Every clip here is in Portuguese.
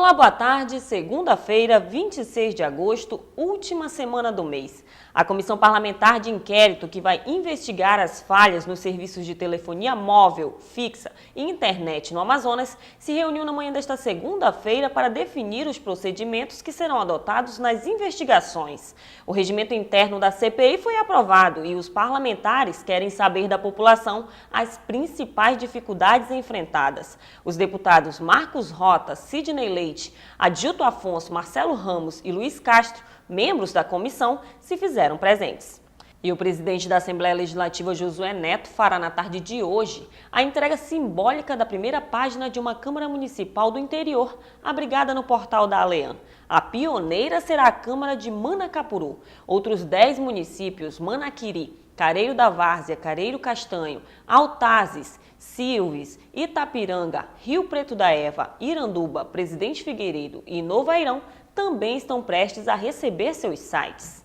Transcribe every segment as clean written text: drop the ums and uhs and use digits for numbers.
Olá, boa tarde. Segunda-feira, 26 de agosto, última semana do mês. A Comissão Parlamentar de Inquérito, que vai investigar as falhas nos serviços de telefonia móvel, fixa e internet no Amazonas, se reuniu na manhã desta segunda-feira para definir os procedimentos que serão adotados nas investigações. O regimento interno da CPI foi aprovado e os parlamentares querem saber da população as principais dificuldades enfrentadas. Os deputados Marcos Rota, Sidney Leite, Adilto Afonso, Marcelo Ramos e Luiz Castro, membros da comissão, se fizeram presentes. E o presidente da Assembleia Legislativa, Josué Neto, fará na tarde de hoje a entrega simbólica da primeira página de uma Câmara Municipal do interior, abrigada no portal da Alean. A pioneira será a Câmara de Manacapuru. Outros 10 municípios, Manaquiri, Careiro da Várzea, Careiro Castanho, Altazes, Silves, Itapiranga, Rio Preto da Eva, Iranduba, Presidente Figueiredo e Novo Airão também estão prestes a receber seus sites.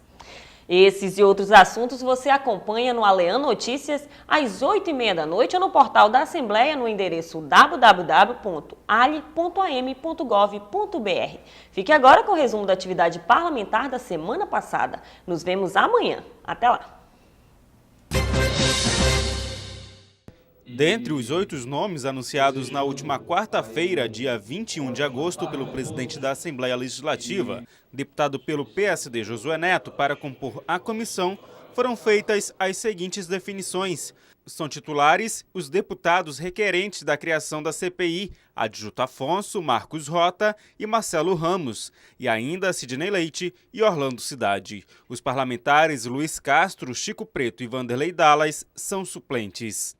Esses e outros assuntos você acompanha no Alean Notícias às 8h30 da noite ou no portal da Assembleia no endereço www.ale.am.gov.br. Fique agora com o resumo da atividade parlamentar da semana passada. Nos vemos amanhã. Até lá! Dentre os 8 nomes anunciados na última quarta-feira, dia 21 de agosto, pelo presidente da Assembleia Legislativa, deputado pelo PSD Josué Neto, para compor a comissão, foram feitas as seguintes definições. São titulares os deputados requerentes da criação da CPI, Adilto Afonso, Marcos Rota e Marcelo Ramos, e ainda Sidney Leite e Orlando Cidade. Os parlamentares Luiz Castro, Chico Preto e Vanderlei Dallas são suplentes.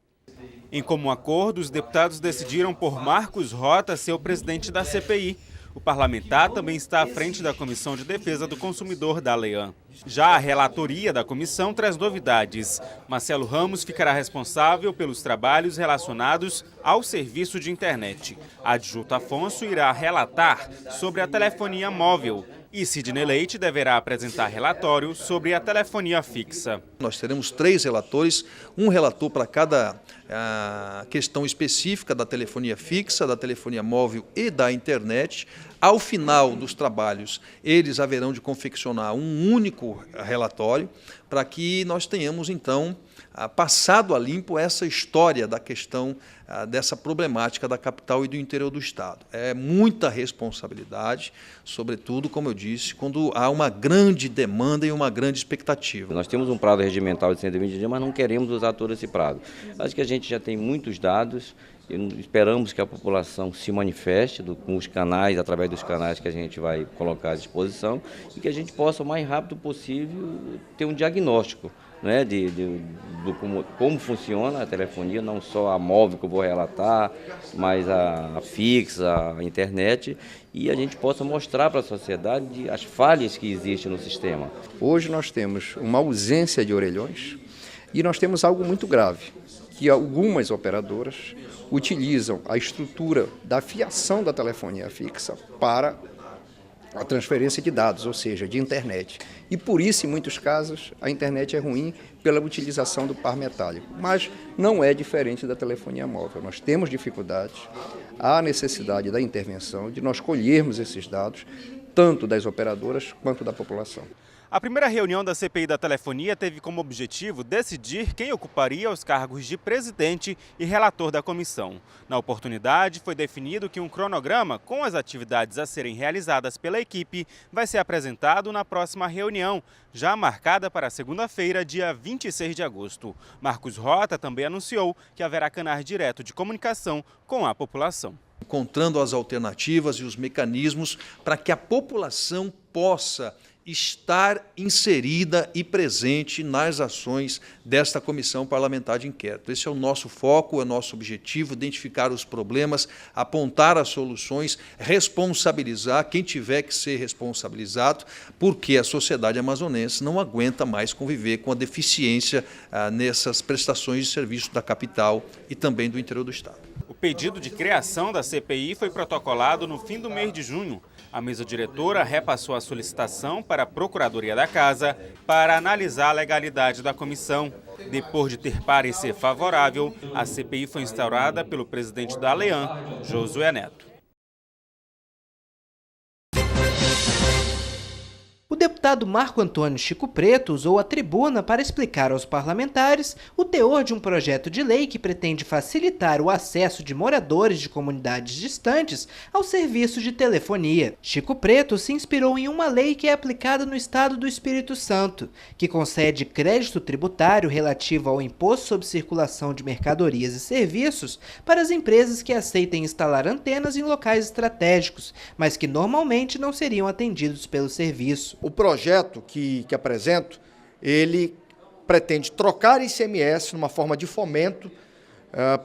Em comum acordo, os deputados decidiram por Marcos Rota ser o presidente da CPI. O parlamentar também está à frente da Comissão de Defesa do Consumidor da Alean. Já a relatoria da comissão traz novidades. Marcelo Ramos ficará responsável pelos trabalhos relacionados ao serviço de internet. Adilto Afonso irá relatar sobre a telefonia móvel. E Sidney Leite deverá apresentar relatório sobre a telefonia fixa. Nós teremos 3 relatores, um relator para cada questão específica da telefonia fixa, da telefonia móvel e da internet. Ao final dos trabalhos, eles haverão de confeccionar um único relatório para que nós tenhamos, então, passado a limpo essa história da questão dessa problemática da capital e do interior do Estado. É muita responsabilidade, sobretudo, como eu disse, quando há uma grande demanda e uma grande expectativa. Nós temos um prazo regimental de 120 dias, mas não queremos usar todo esse prazo. Acho que a gente já tem muitos dados. Esperamos que a população se manifeste com os canais, através dos canais que a gente vai colocar à disposição, e que a gente possa, o mais rápido possível, ter um diagnóstico, né, de como funciona a telefonia, não só a móvel que eu vou relatar, mas a fixa, a internet, e a gente possa mostrar para a sociedade as falhas que existem no sistema. Hoje nós temos uma ausência de orelhões e nós temos algo muito grave, que algumas operadoras utilizam a estrutura da fiação da telefonia fixa para a transferência de dados, ou seja, de internet. E por isso, em muitos casos, a internet é ruim pela utilização do par metálico. Mas não é diferente da telefonia móvel. Nós temos dificuldades, há necessidade da intervenção, de nós colhermos esses dados, tanto das operadoras quanto da população. A primeira reunião da CPI da telefonia teve como objetivo decidir quem ocuparia os cargos de presidente e relator da comissão. Na oportunidade, foi definido que um cronograma com as atividades a serem realizadas pela equipe vai ser apresentado na próxima reunião, já marcada para segunda-feira, dia 26 de agosto. Marcos Rota também anunciou que haverá canal direto de comunicação com a população. Encontrando as alternativas e os mecanismos para que a população possa estar inserida e presente nas ações desta Comissão Parlamentar de Inquérito. Esse é o nosso foco, é o nosso objetivo, identificar os problemas, apontar as soluções, responsabilizar quem tiver que ser responsabilizado, porque a sociedade amazonense não aguenta mais conviver com a deficiência nessas prestações de serviço da capital e também do interior do Estado. O pedido de criação da CPI foi protocolado no fim do mês de junho. A mesa diretora repassou a solicitação para a Procuradoria da Casa para analisar a legalidade da comissão. Depois de ter parecer favorável, a CPI foi instaurada pelo presidente da Alean, Josué Neto. deputado Marco Antônio Chico Preto usou a tribuna para explicar aos parlamentares o teor de um projeto de lei que pretende facilitar o acesso de moradores de comunidades distantes ao serviço de telefonia. Chico Preto se inspirou em uma lei que é aplicada no estado do Espírito Santo, que concede crédito tributário relativo ao Imposto sobre Circulação de Mercadorias e Serviços para as empresas que aceitem instalar antenas em locais estratégicos, mas que normalmente não seriam atendidos pelo serviço. O projeto que apresento, ele pretende trocar ICMS numa forma de fomento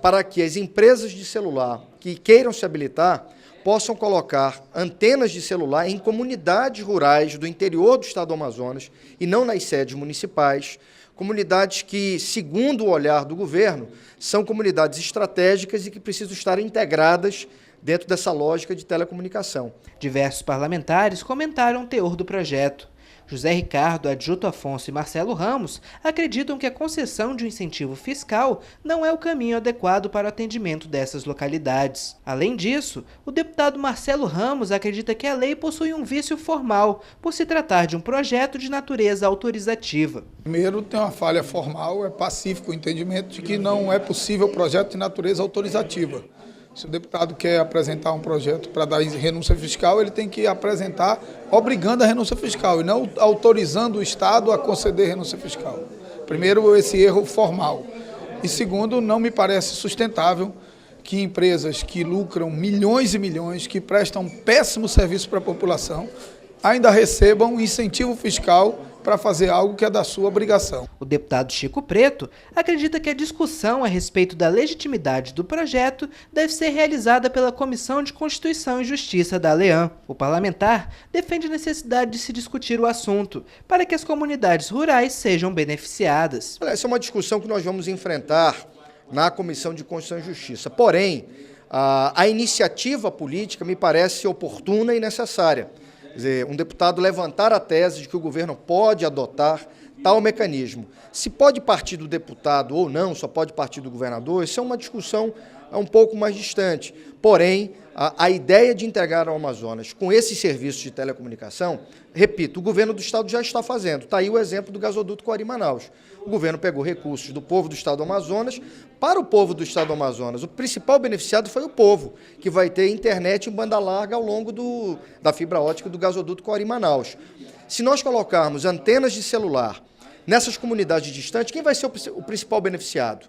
para que as empresas de celular que queiram se habilitar possam colocar antenas de celular em comunidades rurais do interior do estado do Amazonas e não nas sedes municipais, comunidades que, segundo o olhar do governo, são comunidades estratégicas e que precisam estar integradas dentro dessa lógica de telecomunicação. Diversos parlamentares comentaram o teor do projeto. José Ricardo, Adjuto Afonso e Marcelo Ramos acreditam que a concessão de um incentivo fiscal não é o caminho adequado para o atendimento dessas localidades. Além disso, o deputado Marcelo Ramos acredita que a lei possui um vício formal, por se tratar de um projeto de natureza autorizativa. Primeiro, tem uma falha formal, é pacífico o entendimento de que não é possível projeto de natureza autorizativa. Se o deputado quer apresentar um projeto para dar renúncia fiscal, ele tem que apresentar obrigando a renúncia fiscal e não autorizando o Estado a conceder renúncia fiscal. Primeiro, esse erro formal. E segundo, não me parece sustentável que empresas que lucram milhões e milhões, que prestam péssimo serviço para a população, ainda recebam incentivo fiscal para fazer algo que é da sua obrigação. O deputado Chico Preto acredita que a discussão a respeito da legitimidade do projeto deve ser realizada pela Comissão de Constituição e Justiça da ALEAN. O parlamentar defende a necessidade de se discutir o assunto, para que as comunidades rurais sejam beneficiadas. Essa é uma discussão que nós vamos enfrentar na Comissão de Constituição e Justiça. Porém, a iniciativa política me parece oportuna e necessária. Quer dizer, um deputado levantar a tese de que o governo pode adotar tal mecanismo. Se pode partir do deputado ou não, só pode partir do governador, isso é uma discussão um pouco mais distante. Porém, a ideia de integrar o Amazonas com esses serviços de telecomunicação, repito, o governo do estado já está fazendo. Está aí o exemplo do gasoduto Coari-Manaus. O governo pegou recursos do povo do estado do Amazonas para o povo do estado do Amazonas. O principal beneficiado foi o povo, que vai ter internet em banda larga ao longo da fibra ótica do gasoduto Coari-Manaus. Se nós colocarmos antenas de celular nessas comunidades distantes, quem vai ser o principal beneficiado?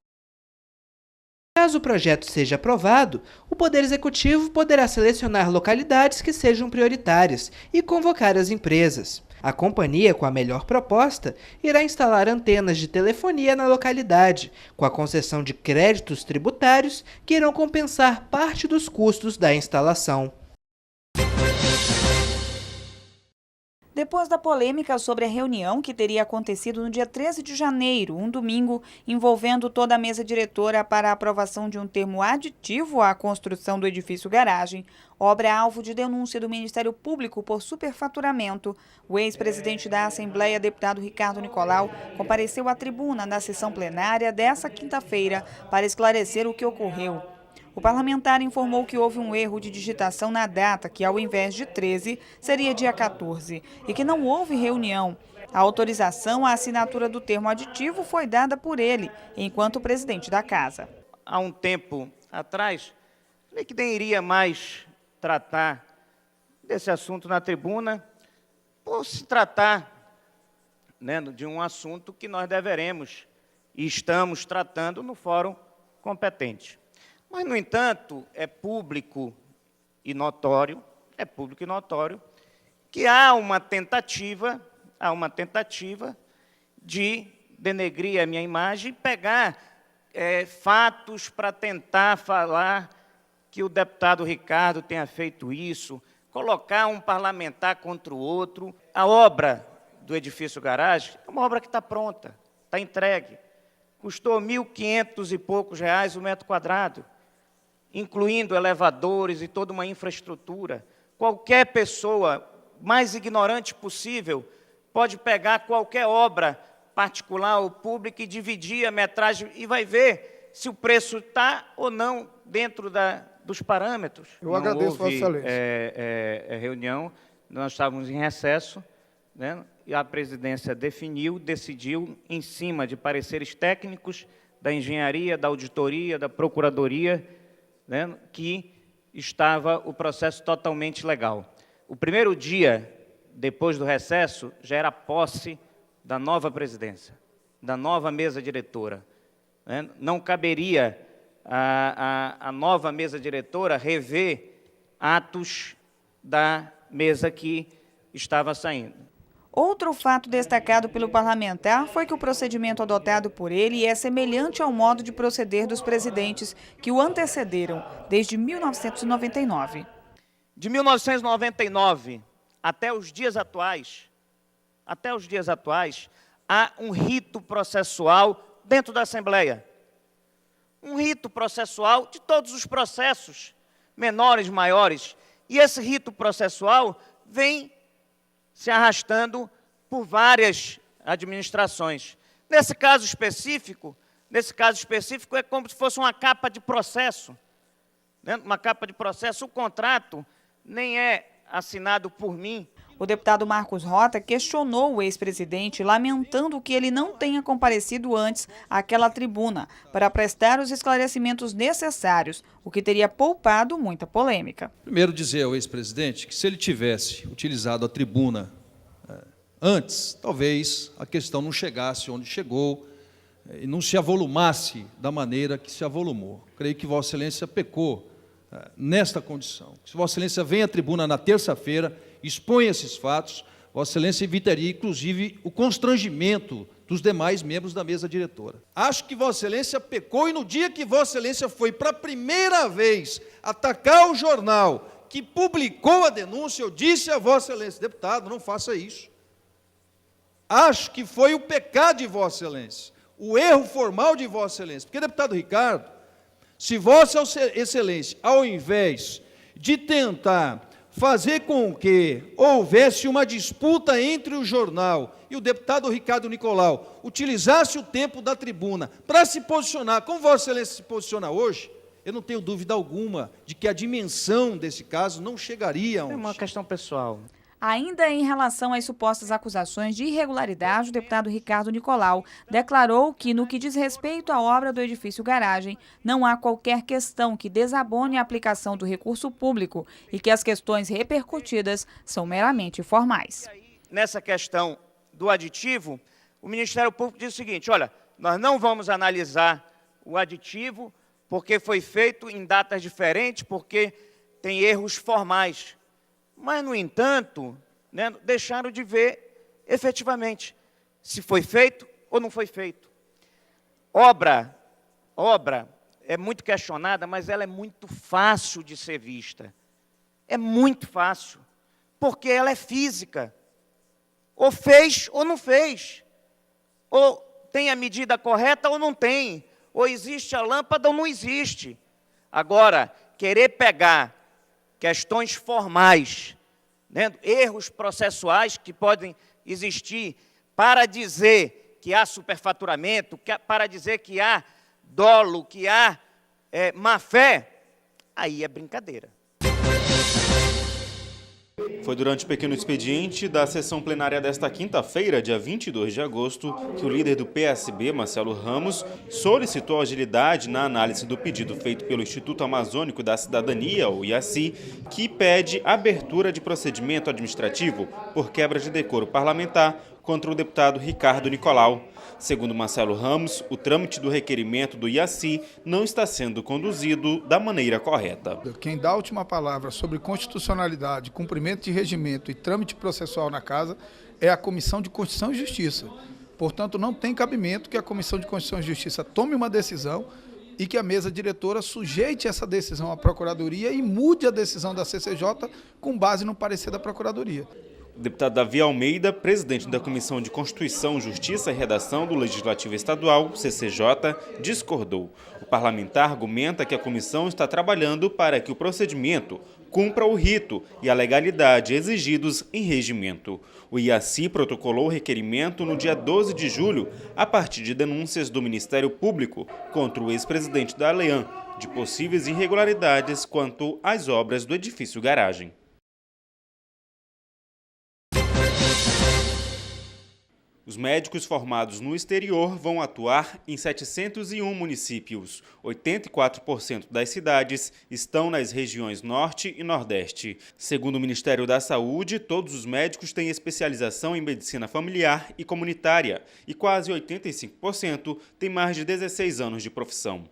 Caso o projeto seja aprovado, o Poder Executivo poderá selecionar localidades que sejam prioritárias e convocar as empresas. A companhia, com a melhor proposta, irá instalar antenas de telefonia na localidade, com a concessão de créditos tributários que irão compensar parte dos custos da instalação. Depois da polêmica sobre a reunião que teria acontecido no dia 13 de janeiro, um domingo, envolvendo toda a mesa diretora para a aprovação de um termo aditivo à construção do edifício garagem, obra alvo de denúncia do Ministério Público por superfaturamento, o ex-presidente da Assembleia, deputado Ricardo Nicolau, compareceu à tribuna da sessão plenária desta quinta-feira para esclarecer o que ocorreu. O parlamentar informou que houve um erro de digitação na data, que ao invés de 13, seria dia 14, e que não houve reunião. A autorização à assinatura do termo aditivo foi dada por ele, enquanto presidente da Casa. Há um tempo atrás, falei que nem iria mais tratar desse assunto na tribuna, por se tratar, de um assunto que nós deveremos e estamos tratando no fórum competente. Mas, no entanto, é público e notório que há uma tentativa de denegrir a minha imagem, pegar fatos para tentar falar que o deputado Ricardo tenha feito isso, colocar um parlamentar contra o outro. A obra do edifício garagem é uma obra que está pronta, está entregue. Custou R$ 1.500 e poucos o metro quadrado, incluindo elevadores e toda uma infraestrutura. Qualquer pessoa, mais ignorante possível, pode pegar qualquer obra particular ou pública e dividir a metragem e vai ver se o preço está ou não dentro dos parâmetros. Eu agradeço, Vossa Excelência. Reunião, nós estávamos em recesso, a presidência decidiu, em cima de pareceres técnicos da engenharia, da auditoria, da procuradoria, né, que estava o processo totalmente legal. O primeiro dia, depois do recesso, já era a posse da nova presidência, da nova mesa diretora. Né? Não caberia a nova mesa diretora rever atos da mesa que estava saindo. Outro fato destacado pelo parlamentar foi que o procedimento adotado por ele é semelhante ao modo de proceder dos presidentes que o antecederam desde 1999. De 1999 até os dias atuais, há um rito processual dentro da Assembleia. Um rito processual de todos os processos, menores, maiores. E esse rito processual vem se arrastando por várias administrações. Nesse caso específico é como se fosse uma capa de processo. Né? Uma capa de processo, o contrato nem é assinado por mim. O deputado Marcos Rota questionou o ex-presidente, lamentando que ele não tenha comparecido antes àquela tribuna para prestar os esclarecimentos necessários, o que teria poupado muita polêmica. Primeiro, dizer ao ex-presidente que se ele tivesse utilizado a tribuna antes, talvez a questão não chegasse onde chegou e não se avolumasse da maneira que se avolumou. Creio que Vossa Excelência pecou nesta condição. Se Vossa Excelência vem à tribuna na terça-feira, expõe esses fatos, Vossa Excelência evitaria, inclusive, o constrangimento dos demais membros da mesa diretora. Acho que Vossa Excelência pecou, e no dia que Vossa Excelência foi para a primeira vez atacar o jornal que publicou a denúncia, eu disse a Vossa Excelência: deputado, não faça isso. Acho que foi o pecado de Vossa Excelência, o erro formal de Vossa Excelência, porque, deputado Ricardo, se Vossa Excelência, ao invés de tentar fazer com que houvesse uma disputa entre o jornal e o deputado Ricardo Nicolau, utilizasse o tempo da tribuna para se posicionar, como Vossa Excelência se posiciona hoje, eu não tenho dúvida alguma de que a dimensão desse caso não chegaria a onde. É uma questão pessoal. Ainda em relação às supostas acusações de irregularidade, o deputado Ricardo Nicolau declarou que, no que diz respeito à obra do edifício garagem, não há qualquer questão que desabone a aplicação do recurso público e que as questões repercutidas são meramente formais. Nessa questão do aditivo, o Ministério Público diz o seguinte: olha, nós não vamos analisar o aditivo porque foi feito em datas diferentes, porque tem erros formais. Mas, no entanto, né, deixaram de ver efetivamente se foi feito ou não foi feito. Obra é muito questionada, mas ela é muito fácil de ser vista. É muito fácil, porque ela é física. Ou fez ou não fez. Ou tem a medida correta ou não tem. Ou existe a lâmpada ou não existe. Agora, querer pegar questões formais, né, erros processuais que podem existir para dizer que há superfaturamento, para dizer que há dolo, que há má-fé, aí é brincadeira. Foi durante o pequeno expediente da sessão plenária desta quinta-feira, dia 22 de agosto, que o líder do PSB, Marcelo Ramos, solicitou agilidade na análise do pedido feito pelo Instituto Amazônico da Cidadania, o IACI, que pede abertura de procedimento administrativo por quebra de decoro parlamentar contra o deputado Ricardo Nicolau. Segundo Marcelo Ramos, o trâmite do requerimento do IACI não está sendo conduzido da maneira correta. Quem dá a última palavra sobre constitucionalidade, cumprimento de regimento e trâmite processual na Casa é a Comissão de Constituição e Justiça. Portanto, não tem cabimento que a Comissão de Constituição e Justiça tome uma decisão e que a mesa diretora sujeite essa decisão à Procuradoria e mude a decisão da CCJ com base no parecer da Procuradoria. O deputado Davi Almeida, presidente da Comissão de Constituição, Justiça e Redação do Legislativo Estadual, CCJ, discordou. O parlamentar argumenta que a comissão está trabalhando para que o procedimento cumpra o rito e a legalidade exigidos em regimento. O IACI protocolou o requerimento no dia 12 de julho, a partir de denúncias do Ministério Público contra o ex-presidente da Aleam de possíveis irregularidades quanto às obras do edifício garagem. Os médicos formados no exterior vão atuar em 701 municípios. 84% das cidades estão nas regiões Norte e Nordeste. Segundo o Ministério da Saúde, todos os médicos têm especialização em medicina familiar e comunitária e quase 85% têm mais de 16 anos de profissão.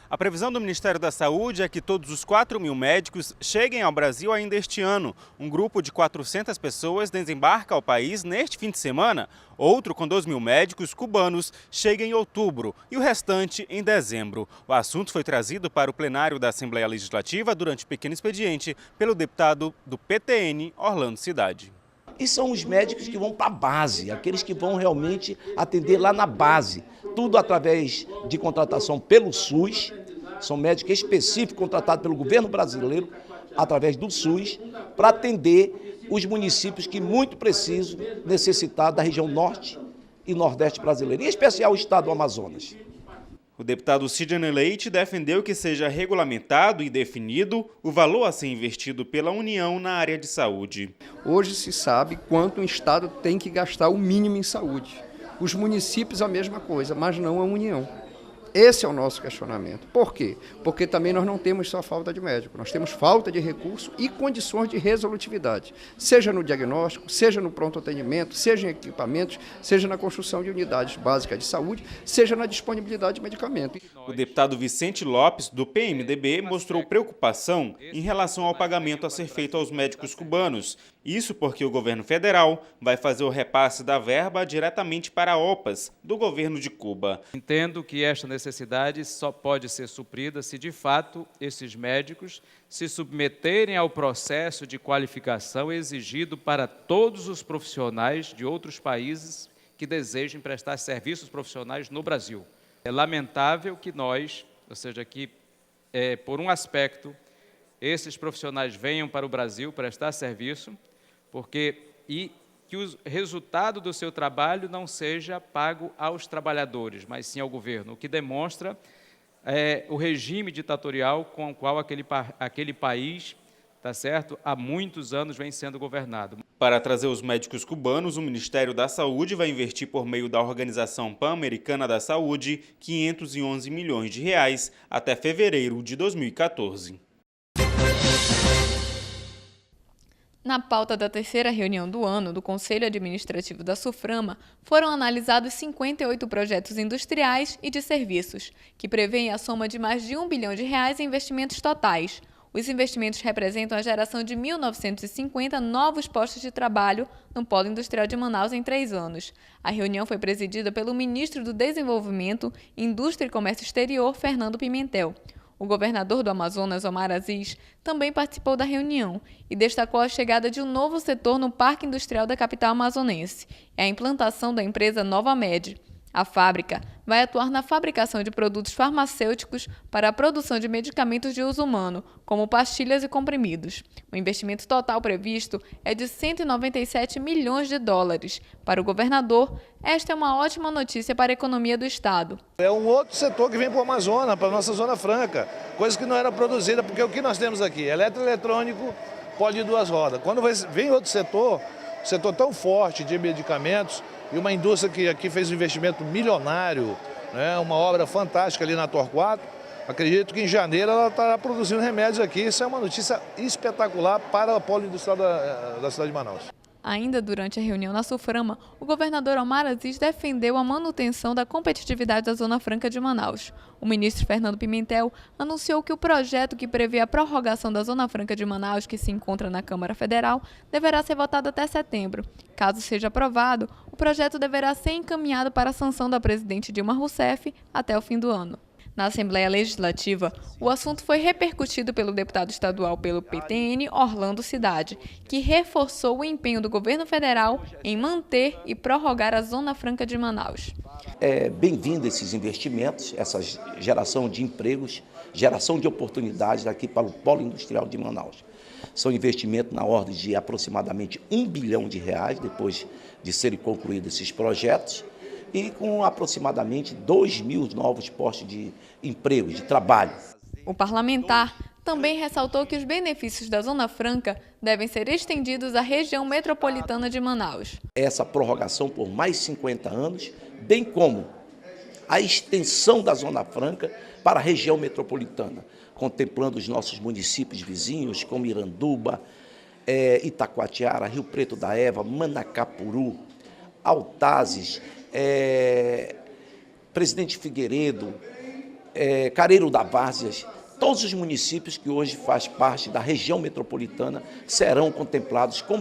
A previsão do Ministério da Saúde é que todos os 4.000 médicos cheguem ao Brasil ainda este ano. Um grupo de 400 pessoas desembarca ao país neste fim de semana. Outro, com 2.000 médicos cubanos, chega em outubro e o restante em dezembro. O assunto foi trazido para o plenário da Assembleia Legislativa durante pequeno expediente pelo deputado do PTN, Orlando Cidade. E são os médicos que vão para a base, aqueles que vão realmente atender lá na base. Tudo através de contratação pelo SUS, são médicos específicos contratados pelo governo brasileiro, através do SUS, para atender os municípios que muito precisam necessitar da região norte e nordeste brasileira, em especial o estado do Amazonas. O deputado Sidney Leite defendeu que seja regulamentado e definido o valor a ser investido pela União na área de saúde. Hoje se sabe quanto um estado tem que gastar o mínimo em saúde. Os municípios a mesma coisa, mas não a União. Esse é o nosso questionamento. Por quê? Porque também nós não temos só falta de médico, nós temos falta de recurso e condições de resolutividade, seja no diagnóstico, seja no pronto atendimento, seja em equipamentos, seja na construção de unidades básicas de saúde, seja na disponibilidade de medicamento. O deputado Vicente Lopes, do PMDB, mostrou preocupação em relação ao pagamento a ser feito aos médicos cubanos. Isso porque o governo federal vai fazer o repasse da verba diretamente para a OPAS, do governo de Cuba. Entendo que esta necessidade só pode ser suprida se, de fato, esses médicos se submeterem ao processo de qualificação exigido para todos os profissionais de outros países que desejem prestar serviços profissionais no Brasil. É lamentável que nós, ou seja, que, por um aspecto, esses profissionais venham para o Brasil prestar serviço, e que o resultado do seu trabalho não seja pago aos trabalhadores, mas sim ao governo, o que demonstra o regime ditatorial com o qual aquele país, tá certo, há muitos anos vem sendo governado. Para trazer os médicos cubanos, o Ministério da Saúde vai investir por meio da Organização Pan-Americana da Saúde 511 milhões de reais até fevereiro de 2014. Na pauta da terceira reunião do ano do Conselho Administrativo da SUFRAMA, foram analisados 58 projetos industriais e de serviços, que prevêem a soma de mais de R$ 1 bilhão em investimentos totais. Os investimentos representam a geração de 1.950 novos postos de trabalho no Polo Industrial de Manaus em 3 anos. A reunião foi presidida pelo ministro do Desenvolvimento, Indústria e Comércio Exterior, Fernando Pimentel. O governador do Amazonas, Omar Aziz, também participou da reunião e destacou a chegada de um novo setor no Parque Industrial da capital amazonense, a implantação da empresa Novamed. A fábrica vai atuar na fabricação de produtos farmacêuticos para a produção de medicamentos de uso humano, como pastilhas e comprimidos. O investimento total previsto é de US$ 197 milhões. Para o governador, esta é uma ótima notícia para a economia do estado. É um outro setor que vem para o Amazonas, para a nossa Zona Franca, coisa que não era produzida, porque o que nós temos aqui? Eletroeletrônico, pó de 2 rodas. Quando vem outro setor tão forte de medicamentos, e uma indústria que aqui fez um investimento milionário, né, uma obra fantástica ali na Torquato, acredito que em janeiro ela estará produzindo remédios aqui. Isso é uma notícia espetacular para o polo industrial da cidade de Manaus. Ainda durante a reunião na SUFRAMA, o governador Omar Aziz defendeu a manutenção da competitividade da Zona Franca de Manaus. O ministro Fernando Pimentel anunciou que o projeto que prevê a prorrogação da Zona Franca de Manaus, que se encontra na Câmara Federal, deverá ser votado até setembro. Caso seja aprovado, o projeto deverá ser encaminhado para a sanção da presidente Dilma Rousseff até o fim do ano. Na Assembleia Legislativa, o assunto foi repercutido pelo deputado estadual pelo PTN, Orlando Cidade, que reforçou o empenho do governo federal em manter e prorrogar a Zona Franca de Manaus. É bem-vindo esses investimentos, essa geração de empregos, geração de oportunidades aqui para o Polo Industrial de Manaus. São investimentos na ordem de aproximadamente R$ 1 bilhão depois de serem concluídos esses projetos, e com aproximadamente 2.000 novos postos de emprego, de trabalho. O parlamentar também ressaltou que os benefícios da Zona Franca devem ser estendidos à região metropolitana de Manaus. Essa prorrogação por mais 50 anos, bem como a extensão da Zona Franca para a região metropolitana, contemplando os nossos municípios vizinhos, como Iranduba, Itacoatiara, Rio Preto da Eva, Manacapuru, Altazes, Presidente Figueiredo, Careiro da Várzeas. Todos os municípios que hoje fazem parte da região metropolitana serão contemplados com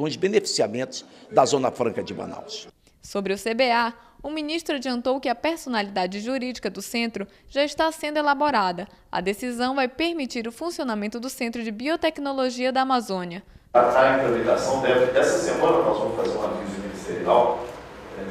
os beneficiamentos da Zona Franca de Manaus. Sobre o CBA, o ministro adiantou que a personalidade jurídica do centro já está sendo elaborada. A decisão vai permitir o funcionamento do Centro de Biotecnologia da Amazônia. A implementação essa semana nós vamos fazer um aviso ministerial,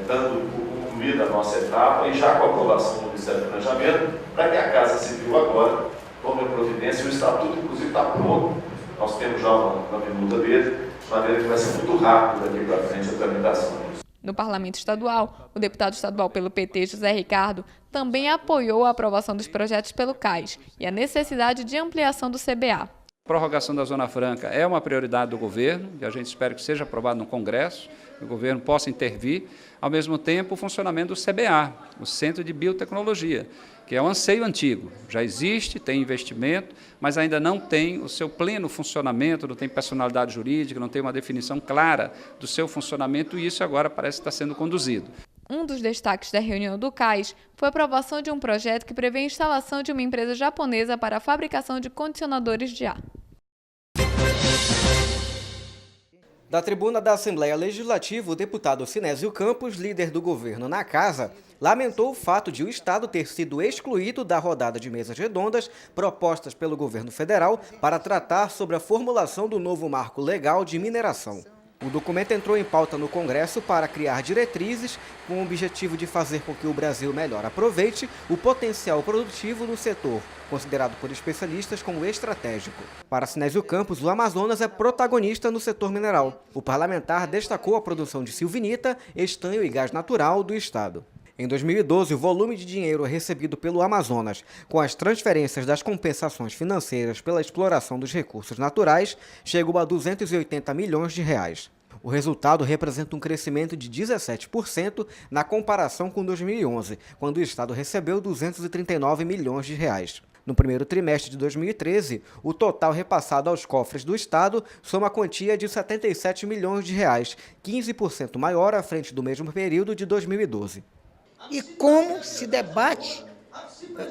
dando concluída a nossa etapa e já com a aprovação do Ministério do Planejamento, para que a Casa Civil agora tome a providência. O Estatuto, inclusive, está pronto. Nós temos já uma minuta dele, de maneira que vai ser muito rápido daqui para frente a tramitação. No Parlamento Estadual, o deputado estadual pelo PT, José Ricardo, também apoiou a aprovação dos projetos pelo CAIS e a necessidade de ampliação do CBA. A prorrogação da Zona Franca é uma prioridade do governo e a gente espera que seja aprovado no Congresso, que o governo possa intervir. Ao mesmo tempo, o funcionamento do CBA, o Centro de Biotecnologia, que é um anseio antigo. Já existe, tem investimento, mas ainda não tem o seu pleno funcionamento, não tem personalidade jurídica, não tem uma definição clara do seu funcionamento e isso agora parece estar sendo conduzido. Um dos destaques da reunião do CAIS foi a aprovação de um projeto que prevê a instalação de uma empresa japonesa para a fabricação de condicionadores de ar. Da tribuna da Assembleia Legislativa, o deputado Sinésio Campos, líder do governo na casa, lamentou o fato de o Estado ter sido excluído da rodada de mesas redondas propostas pelo governo federal para tratar sobre a formulação do novo marco legal de mineração. O documento entrou em pauta no Congresso para criar diretrizes com o objetivo de fazer com que o Brasil melhor aproveite o potencial produtivo no setor, considerado por especialistas como estratégico. Para Sinésio Campos, o Amazonas é protagonista no setor mineral. O parlamentar destacou a produção de silvinita, estanho e gás natural do estado. Em 2012, o volume de dinheiro recebido pelo Amazonas, com as transferências das compensações financeiras pela exploração dos recursos naturais, chegou a 280 milhões de reais. O resultado representa um crescimento de 17% na comparação com 2011, quando o Estado recebeu 239 milhões de reais. No primeiro trimestre de 2013, o total repassado aos cofres do Estado soma a quantia de 77 milhões de reais, 15% maior à frente do mesmo período de 2012. E como se debate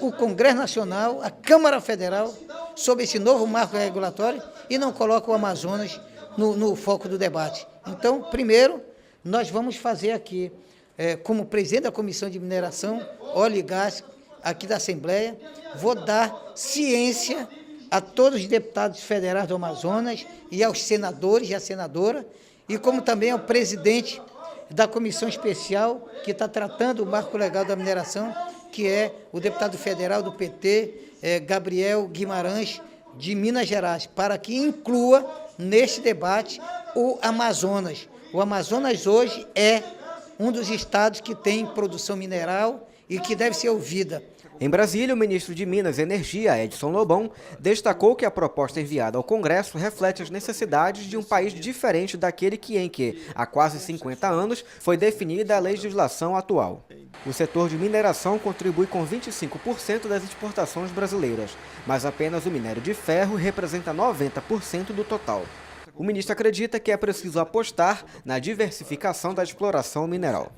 o Congresso Nacional, a Câmara Federal, sobre esse novo marco regulatório e não coloca o Amazonas no foco do debate. Então, primeiro, nós vamos fazer aqui, como presidente da Comissão de Mineração, Óleo e Gás, aqui da Assembleia, vou dar ciência a todos os deputados federais do Amazonas e aos senadores e à senadora, e como também ao presidente da comissão especial que está tratando o marco legal da mineração, que é o deputado federal do PT, Gabriel Guimarães, de Minas Gerais, para que inclua neste debate o Amazonas. O Amazonas hoje é um dos estados que tem produção mineral e que deve ser ouvida. Em Brasília, o ministro de Minas e Energia, Edson Lobão, destacou que a proposta enviada ao Congresso reflete as necessidades de um país diferente daquele em que, há quase 50 anos, foi definida a legislação atual. O setor de mineração contribui com 25% das exportações brasileiras, mas apenas o minério de ferro representa 90% do total. O ministro acredita que é preciso apostar na diversificação da exploração mineral.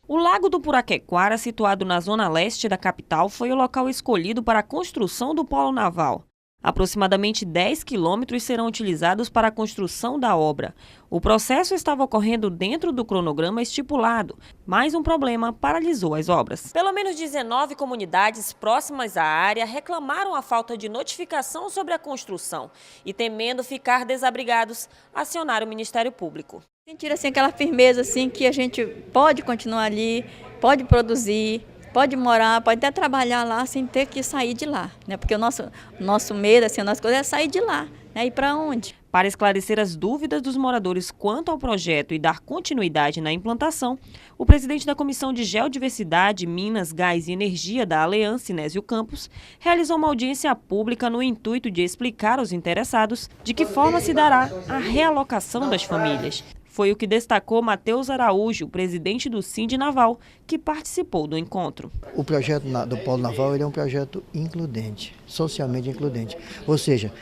O Lago do Puraquequara, situado na zona leste da capital, foi o local escolhido para a construção do polo naval. Aproximadamente 10 quilômetros serão utilizados para a construção da obra. O processo estava ocorrendo dentro do cronograma estipulado, mas um problema paralisou as obras. Pelo menos 19 comunidades próximas à área reclamaram a falta de notificação sobre a construção e, temendo ficar desabrigados, acionaram o Ministério Público. Sentir assim, aquela firmeza assim, que a gente pode continuar ali, pode produzir, pode morar, pode até trabalhar lá sem ter que sair de lá, né? Porque o nosso medo, assim, a nossa coisa é sair de lá, né? Ir para onde? Para esclarecer as dúvidas dos moradores quanto ao projeto e dar continuidade na implantação, o presidente da Comissão de Geodiversidade, Minas, Gás e Energia da Alean, Sinésio Campos, realizou uma audiência pública no intuito de explicar aos interessados de que forma se dará a realocação das famílias. Foi o que destacou Matheus Araújo, presidente do Sind Naval, que participou do encontro. O projeto do Polo Naval ele é um projeto includente, socialmente includente. Ou seja,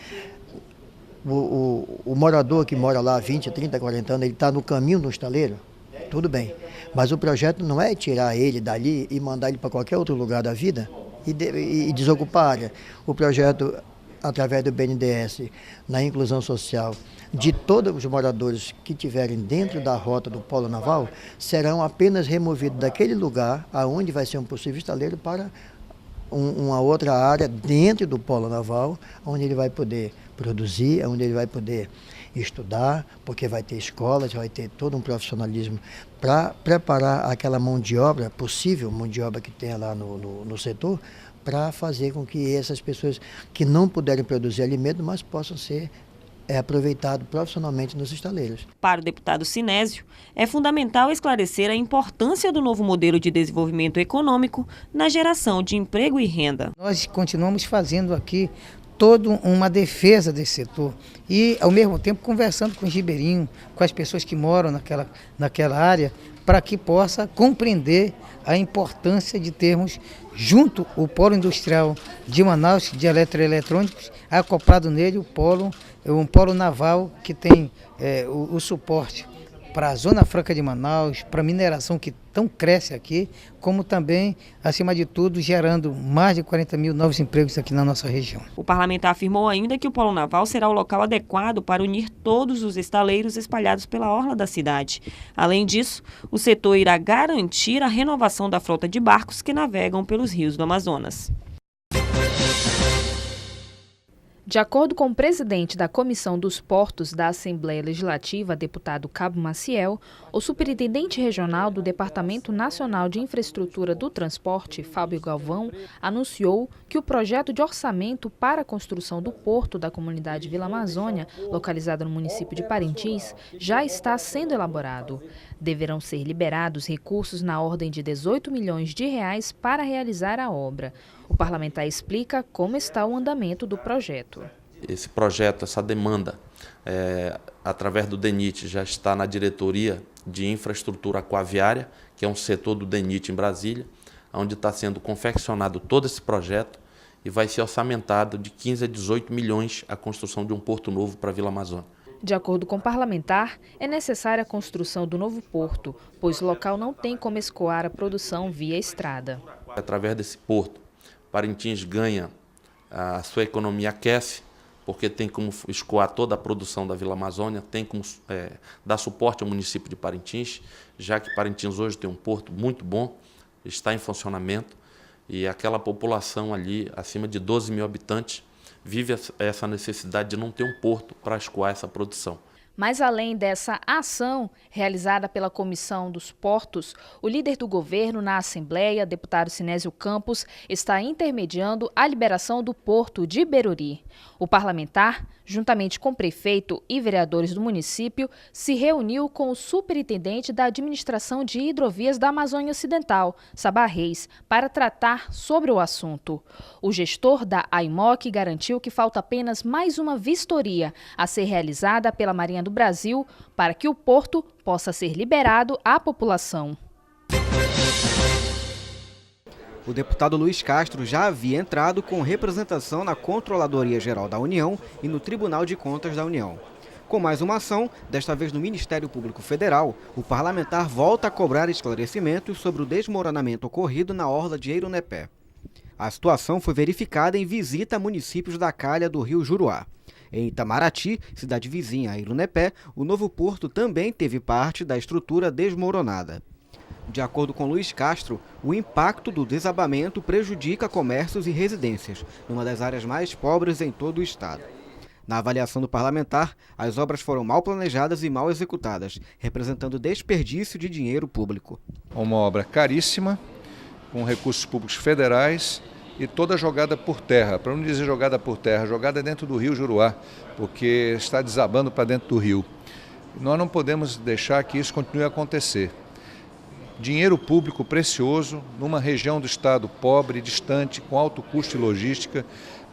o morador que mora lá há 20, 30, 40 anos, ele está no caminho do estaleiro, tudo bem. Mas o projeto não é tirar ele dali e mandar ele para qualquer outro lugar da vida e desocupar a área. O projeto, através do BNDES, na inclusão social, de todos os moradores que estiverem dentro da rota do Polo Naval, serão apenas removidos daquele lugar, aonde vai ser um possível estaleiro, para uma outra área dentro do Polo Naval, onde ele vai poder produzir, onde ele vai poder estudar, porque vai ter escolas, vai ter todo um profissionalismo para preparar aquela mão de obra, possível mão de obra que tem lá no setor, para fazer com que essas pessoas que não puderem produzir alimento, mas possam ser aproveitado profissionalmente nos estaleiros. Para o deputado Sinésio, é fundamental esclarecer a importância do novo modelo de desenvolvimento econômico na geração de emprego e renda. Nós continuamos fazendo aqui toda uma defesa desse setor e, ao mesmo tempo, conversando com os ribeirinhos, com as pessoas que moram naquela área, para que possa compreender a importância de termos junto o polo industrial de Manaus, de eletroeletrônicos, acoplado nele um polo naval que tem o suporte para a Zona Franca de Manaus, para a mineração que tão cresce aqui, como também, acima de tudo, gerando mais de 40 mil novos empregos aqui na nossa região. O parlamentar afirmou ainda que o Polo Naval será o local adequado para unir todos os estaleiros espalhados pela orla da cidade. Além disso, o setor irá garantir a renovação da frota de barcos que navegam pelos rios do Amazonas. De acordo com o presidente da Comissão dos Portos da Assembleia Legislativa, deputado Cabo Maciel, o superintendente regional do Departamento Nacional de Infraestrutura do Transporte, Fábio Galvão, anunciou que o projeto de orçamento para a construção do porto da comunidade Vila Amazônia, localizada no município de Parintins, já está sendo elaborado. Deverão ser liberados recursos na ordem de 18 milhões de reais para realizar a obra. O parlamentar explica como está o andamento do projeto. Esse projeto, essa demanda, através do DENIT, já está na diretoria de infraestrutura aquaviária, que é um setor do DENIT em Brasília, onde está sendo confeccionado todo esse projeto e vai ser orçamentado de 15 a 18 milhões a construção de um porto novo para a Vila Amazônia. De acordo com o parlamentar, é necessária a construção do novo porto, pois o local não tem como escoar a produção via estrada. Através desse porto, Parintins ganha, a sua economia aquece, porque tem como escoar toda a produção da Vila Amazônia, tem como dar suporte ao município de Parintins, já que Parintins hoje tem um porto muito bom, está em funcionamento, e aquela população ali, acima de 12 mil habitantes, vive essa necessidade de não ter um porto para escoar essa produção. Mas além dessa ação realizada pela Comissão dos Portos, o líder do governo na Assembleia, deputado Sinésio Campos, está intermediando a liberação do porto de Beruri. O parlamentar, juntamente com o prefeito e vereadores do município, se reuniu com o superintendente da administração de hidrovias da Amazônia Ocidental, Sabá Reis, para tratar sobre o assunto. O gestor da AIMOC garantiu que falta apenas mais uma vistoria a ser realizada pela Marinha do Brasil para que o porto possa ser liberado à população. O deputado Luiz Castro já havia entrado com representação na Controladoria Geral da União e no Tribunal de Contas da União. Com mais uma ação, desta vez no Ministério Público Federal, o parlamentar volta a cobrar esclarecimentos sobre o desmoronamento ocorrido na orla de Eirunepé. A situação foi verificada em visita a municípios da calha do rio Juruá. Em Itamaraty, cidade vizinha a Eirunepé, o novo porto também teve parte da estrutura desmoronada. De acordo com Luiz Castro, o impacto do desabamento prejudica comércios e residências, numa das áreas mais pobres em todo o estado. Na avaliação do parlamentar, as obras foram mal planejadas e mal executadas, representando desperdício de dinheiro público. Uma obra caríssima, com recursos públicos federais, e toda jogada por terra, para não dizer jogada por terra, jogada dentro do rio Juruá, porque está desabando para dentro do rio. Nós não podemos deixar que isso continue a acontecer. Dinheiro público precioso numa região do estado pobre, distante, com alto custo e logística,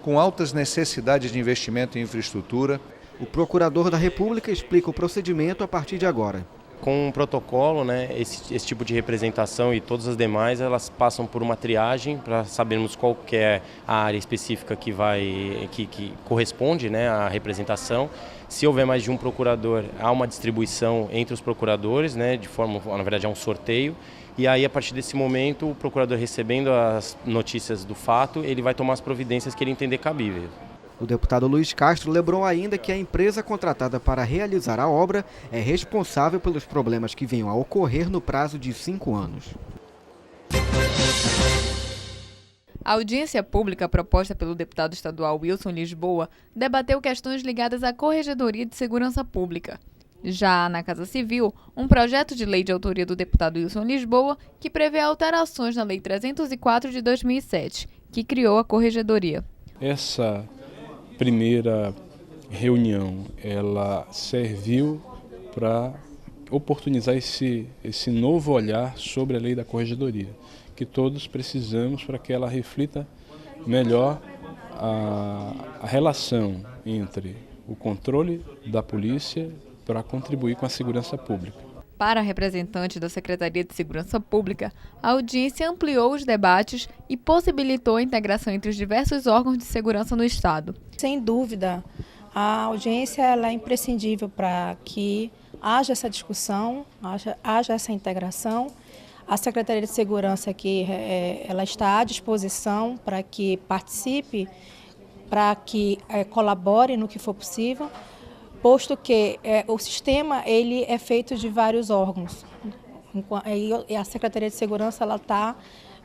com altas necessidades de investimento em infraestrutura. O procurador da República explica o procedimento a partir de agora. Com um protocolo, né, esse tipo de representação e todas as demais, elas passam por uma triagem para sabermos qual que é a área específica que corresponde, né, à representação. Se houver mais de um procurador, há uma distribuição entre os procuradores, né, de forma, na verdade, é um sorteio. E aí, a partir desse momento, o procurador recebendo as notícias do fato, ele vai tomar as providências que ele entender cabíveis. O deputado Luiz Castro lembrou ainda que a empresa contratada para realizar a obra é responsável pelos problemas que venham a ocorrer no prazo de 5 anos. A audiência pública proposta pelo deputado estadual Wilson Lisboa debateu questões ligadas à Corregedoria de Segurança Pública. Já na Casa Civil, um projeto de lei de autoria do deputado Wilson Lisboa que prevê alterações na Lei 304 de 2007, que criou a Corregedoria. Essa primeira reunião, ela serviu para oportunizar esse novo olhar sobre a lei da Corregedoria, que todos precisamos para que ela reflita melhor a relação entre o controle da polícia para contribuir com a segurança pública. Para a representante da Secretaria de Segurança Pública, a audiência ampliou os debates e possibilitou a integração entre os diversos órgãos de segurança no Estado. Sem dúvida, a audiência ela é imprescindível para que haja essa discussão, haja essa integração. A Secretaria de Segurança aqui, ela está à disposição para que participe, para que colabore no que for possível, posto que o sistema ele é feito de vários órgãos. E a Secretaria de Segurança ela está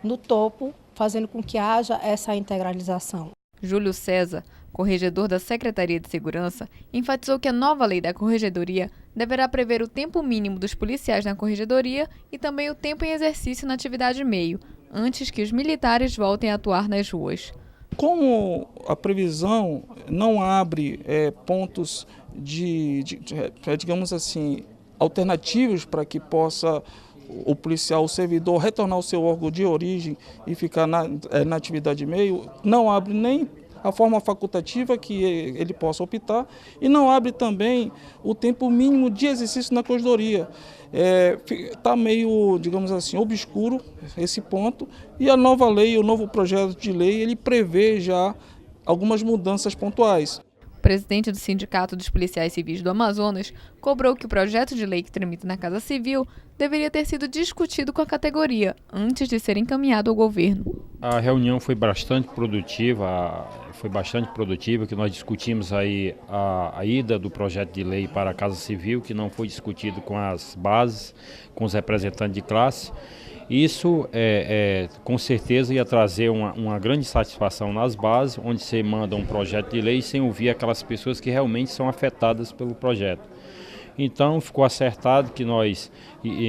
no topo, fazendo com que haja essa integralização. Júlio César, corregedor da Secretaria de Segurança, enfatizou que a nova lei da Corregedoria deverá prever o tempo mínimo dos policiais na Corregedoria e também o tempo em exercício na atividade meio, antes que os militares voltem a atuar nas ruas. Como a previsão não abre pontos digamos assim, alternativos para que possa o policial, o servidor, retornar ao seu órgão de origem e ficar na atividade meio, não abre nem a forma facultativa que ele possa optar e não abre também o tempo mínimo de exercício na corregedoria. Está meio, digamos assim, obscuro esse ponto e a nova lei, o novo projeto de lei, ele prevê já algumas mudanças pontuais. O presidente do Sindicato dos Policiais Civis do Amazonas cobrou que o projeto de lei que tramita na Casa Civil deveria ter sido discutido com a categoria antes de ser encaminhado ao governo. A reunião foi bastante produtiva, que nós discutimos aí a ida do projeto de lei para a Casa Civil, que não foi discutido com as bases, com os representantes de classe. Isso com certeza ia trazer uma grande satisfação nas bases, onde você manda um projeto de lei sem ouvir aquelas pessoas que realmente são afetadas pelo projeto. Então ficou acertado que nós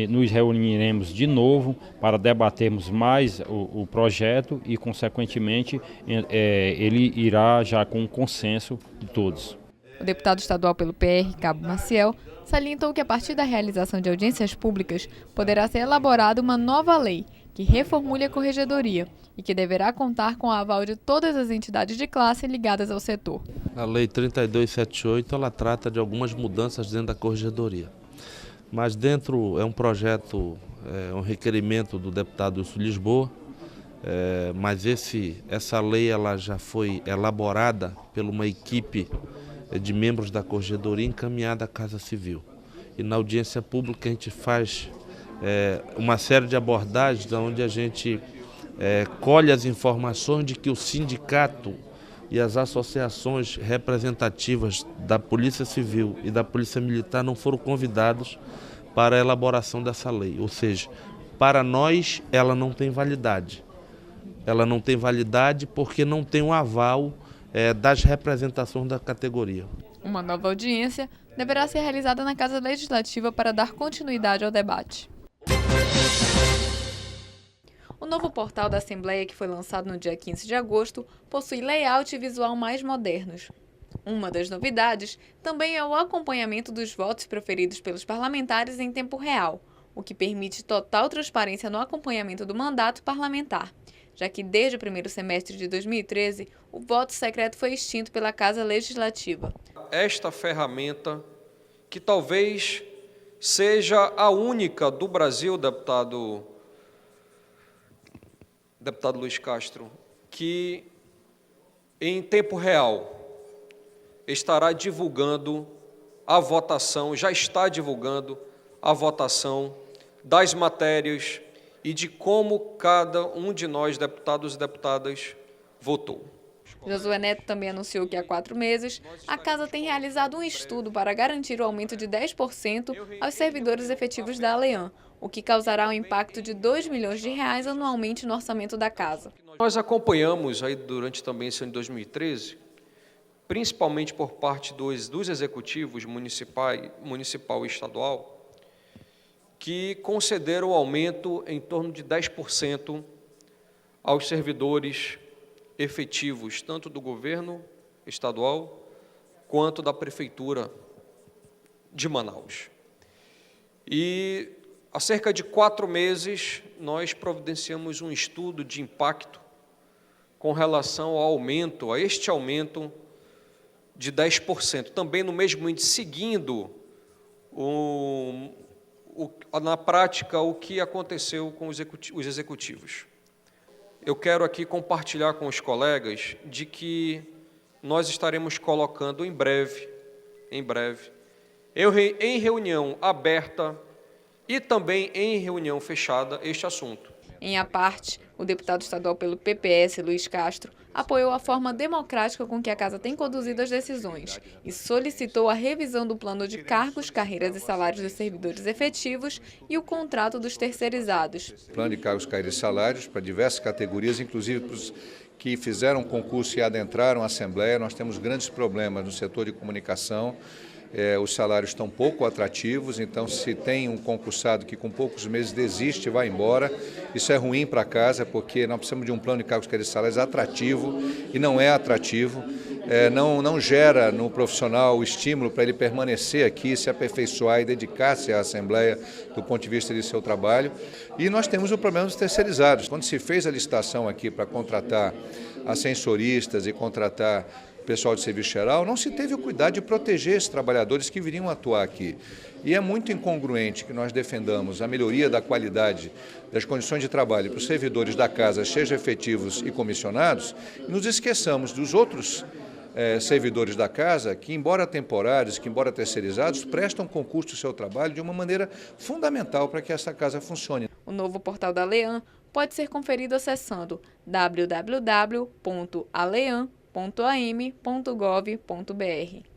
nos reuniremos de novo para debatermos mais o projeto e, consequentemente, ele irá já com um consenso de todos. O deputado estadual pelo PR, Cabo Maciel, salientou que a partir da realização de audiências públicas poderá ser elaborada uma nova lei que reformule a corregedoria e que deverá contar com o aval de todas as entidades de classe ligadas ao setor. A Lei 3278 ela trata de algumas mudanças dentro da corregedoria, mas dentro é um projeto, um requerimento do deputado Wilson Lisboa, mas essa lei ela já foi elaborada por uma equipe de membros da corregedoria encaminhada à Casa Civil. E na audiência pública a gente faz uma série de abordagens onde a gente colhe as informações de que o sindicato e as associações representativas da Polícia Civil e da Polícia Militar não foram convidados para a elaboração dessa lei. Ou seja, para nós ela não tem validade. Ela não tem validade porque não tem um aval das representações da categoria. Uma nova audiência deverá ser realizada na Casa Legislativa para dar continuidade ao debate. O novo portal da Assembleia, que foi lançado no dia 15 de agosto, possui layout e visual mais modernos. Uma das novidades também é o acompanhamento dos votos proferidos pelos parlamentares em tempo real, o que permite total transparência no acompanhamento do mandato parlamentar, já que desde o primeiro semestre de 2013, o voto secreto foi extinto pela Casa Legislativa. Esta ferramenta, que talvez seja a única do Brasil, deputado Luiz Castro, que em tempo real estará divulgando a votação, já está divulgando a votação das matérias e de como cada um de nós, deputados e deputadas, votou. Josué Neto também anunciou que há 4 meses, a Casa tem realizado um estudo para garantir o aumento de 10% aos servidores efetivos da Alean, o que causará um impacto de R$2 milhões anualmente no orçamento da Casa. Nós acompanhamos aí durante também esse ano de 2013, principalmente por parte dos executivos municipal e estadual, que concederam o aumento em torno de 10% aos servidores efetivos, tanto do governo estadual quanto da Prefeitura de Manaus. E há cerca de 4 meses, nós providenciamos um estudo de impacto com relação ao aumento, a este aumento de 10%, também no mesmo índice, seguindo na prática o que aconteceu com os executivos. Eu quero aqui compartilhar com os colegas de que nós estaremos colocando em breve, em reunião aberta e também em reunião fechada, este assunto. Em à parte, o deputado estadual pelo PPS, Luiz Castro, apoiou a forma democrática com que a Casa tem conduzido as decisões e solicitou a revisão do plano de cargos, carreiras e salários dos servidores efetivos e o contrato dos terceirizados. Plano de cargos, carreiras e salários para diversas categorias, inclusive para os que fizeram concurso e adentraram a Assembleia. Nós temos grandes problemas no setor de comunicação. Os salários estão pouco atrativos, então se tem um concursado que com poucos meses desiste e vai embora, isso é ruim para a Casa, porque nós precisamos de um plano de cargos, carreiras e salários atrativo e não é atrativo, não gera no profissional o estímulo para ele permanecer aqui, se aperfeiçoar e dedicar-se à Assembleia do ponto de vista de seu trabalho. E nós temos o problema dos terceirizados. Quando se fez a licitação aqui para contratar ascensoristas e contratar pessoal de serviço geral, não se teve o cuidado de proteger esses trabalhadores que viriam atuar aqui. E é muito incongruente que nós defendamos a melhoria da qualidade das condições de trabalho para os servidores da Casa, sejam efetivos e comissionados, e nos esqueçamos dos outros servidores da Casa que, embora temporários, que embora terceirizados, prestam concurso do seu trabalho de uma maneira fundamental para que essa Casa funcione. O novo portal da Alean pode ser conferido acessando www.alean.am.gov.br.